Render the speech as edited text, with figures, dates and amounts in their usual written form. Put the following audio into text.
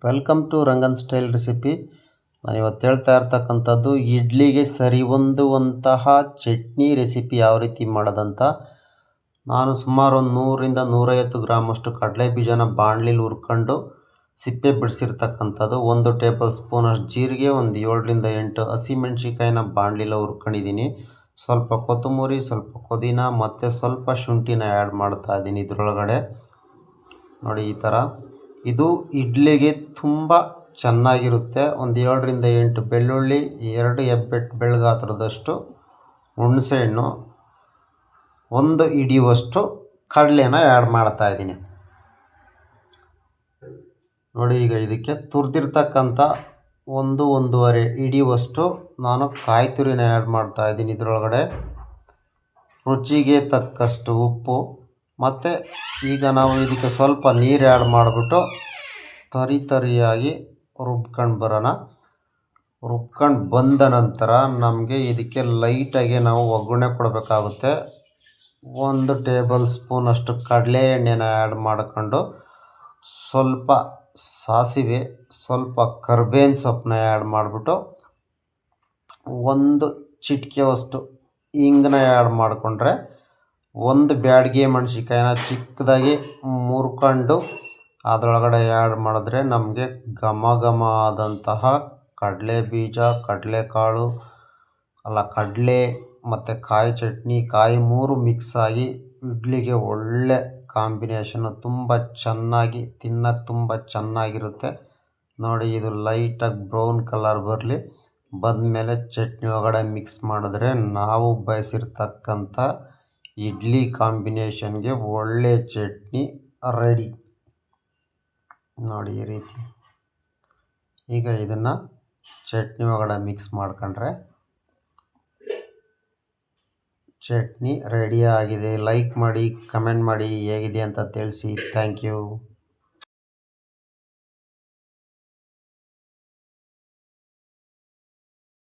Welcome to Rangan style recipe. ನಾನು ಇವತ್ತು ಹೇಳ್ತಾ ಇರ್ತಕ್ಕಂಥದ್ದು ಇಡ್ಲಿಗೆ ಸರಿ ಹೊಂದುವಂತಹ ಚಟ್ನಿ ರೆಸಿಪಿ ಯಾವ ರೀತಿ ಮಾಡೋದಂತ. ನಾನು ಸುಮಾರು ಒಂದು 100ರಿಂದ 150 ಗ್ರಾಮಷ್ಟು ಕಡಲೆ ಬೀಜನ ಬಾಣಲಿಲಿ ಹುರ್ಕೊಂಡು ಸಿಪ್ಪೆ ಬಿಡಿಸಿರ್ತಕ್ಕಂಥದ್ದು, 1 ಟೇಬಲ್ ಸ್ಪೂನಷ್ಟು ಜೀರಿಗೆ, ಒಂದು 7ರಿಂದ 8 ಹಸಿಮೆಣ್ಸಿಕಾಯಿನ ಬಾಣಲಿಲಿ ಹುರ್ಕೊಂಡಿದ್ದೀನಿ. ಸ್ವಲ್ಪ ಕೊತ್ತಂಬರಿ, ಸ್ವಲ್ಪ ಪುದೀನ ಮತ್ತು ಸ್ವಲ್ಪ ಶುಂಠಿನ ಆ್ಯಡ್ ಮಾಡ್ತಾ ಇದ್ದೀನಿ ಇದರೊಳಗಡೆ. ನೋಡಿ ಈ ಥರ. ಇದು ಇಡ್ಲಿಗೆ ತುಂಬ ಚೆನ್ನಾಗಿರುತ್ತೆ. ಒಂದು 7ರಿಂದ 8 ಬೆಳ್ಳುಳ್ಳಿ, 2 ಹೆಬ್ಬೆಟ್ಟು ಬೆಳ್ಳಗಾತ್ರದಷ್ಟು ಹುಣಸೆಹಣ್ಣು, 1 ಹಿಡಿಯುವಷ್ಟು ಕಡಲೆನ ಆ್ಯಡ್ ಮಾಡ್ತಾಯಿದ್ದೀನಿ. ನೋಡಿ ಈಗ ಇದಕ್ಕೆ ತುರಿದಿರ್ತಕ್ಕಂಥ 1-1.5 ಹಿಡಿಯುವಷ್ಟು ನಾನು ಕಾಯಿ ತುರಿನ ಆ್ಯಡ್ ಮಾಡ್ತಾಯಿದ್ದೀನಿ ಇದರೊಳಗಡೆ. ರುಚಿಗೆ ತಕ್ಕಷ್ಟು ಉಪ್ಪು, ಮತ್ತು ಈಗ ನಾವು ಇದಕ್ಕೆ ಸ್ವಲ್ಪ ನೀರು ಆ್ಯಡ್ ಮಾಡಿಬಿಟ್ಟು ತರಿಯಾಗಿ ರುಬ್ಕೊಂಡು ಬರೋಣ. ರುಬ್ಕೊಂಡು ಬಂದ ನಂತರ ನಮಗೆ ಇದಕ್ಕೆ ಲೈಟಾಗಿ ನಾವು ಒಗ್ಗರಣೆ ಕೊಡಬೇಕಾಗುತ್ತೆ. 1 ಟೇಬಲ್ ಸ್ಪೂನಷ್ಟು ಕಡಲೆ ಎಣ್ಣೆನ ಆ್ಯಡ್ ಮಾಡ್ಕೊಂಡು, ಸ್ವಲ್ಪ ಸಾಸಿವೆ, ಸ್ವಲ್ಪ ಕರ್ಬೇವಿನ ಸೊಪ್ಪನ್ನ ಆ್ಯಡ್ ಮಾಡಿಬಿಟ್ಟು, 1 ಚಿಟಿಕೆಯಷ್ಟು ಹಿಂಗನ್ನ ಆ್ಯಡ್ ಮಾಡಿಕೊಂಡ್ರೆ, 1 ಬ್ಯಾಡಗಿ ಮೆಣಸಿನ್ಕಾಯಿನ ಚಿಕ್ಕದಾಗಿ ಮುರ್ಕೊಂಡು ಅದರೊಳಗಡೆ ಆ್ಯಡ್ ಮಾಡಿದ್ರೆ ನಮಗೆ ಘಮ ಆದಂತಹ ಕಡಲೆ ಬೀಜ, ಕಡಲೆ ಮತ್ತು ಕಾಯಿ ಚಟ್ನಿ, ಕಾಯಿ 3 ಮಿಕ್ಸ್ ಆಗಿ ಇಡ್ಲಿಗೆ ಒಳ್ಳೆ ಕಾಂಬಿನೇಷನ್ನು, ತುಂಬ ಚೆನ್ನಾಗಿ ತಿನ್ನೋಕ್ಕೆ ತುಂಬ ಚೆನ್ನಾಗಿರುತ್ತೆ. ನೋಡಿ ಇದು ಲೈಟಾಗಿ ಬ್ರೌನ್ ಕಲರ್ ಬರಲಿ. ಬಂದಮೇಲೆ ಚಟ್ನಿ ಒಳಗಡೆ ಮಿಕ್ಸ್ ಮಾಡಿದ್ರೆ ನಾವು ಬಯಸಿರ್ತಕ್ಕಂಥ ಇಡ್ಲಿ ಕಾಂಬಿನೇಷನ್ಗೆ ಒಳ್ಳೆ ಚಟ್ನಿ ರೆಡಿ. ನೋಡಿ ಈ ರೀತಿ. ಈಗ ಇದನ್ನು ಚಟ್ನಿ ಒಳಗಡೆ ಮಿಕ್ಸ್ ಮಾಡ್ಕೊಂಡ್ರೆ ಚಟ್ನಿ ರೆಡಿಯಾಗಿದೆ. ಲೈಕ್ ಮಾಡಿ, ಕಮೆಂಟ್ ಮಾಡಿ, ಹೇಗಿದೆ ಅಂತ ತಿಳಿಸಿ. Thank you.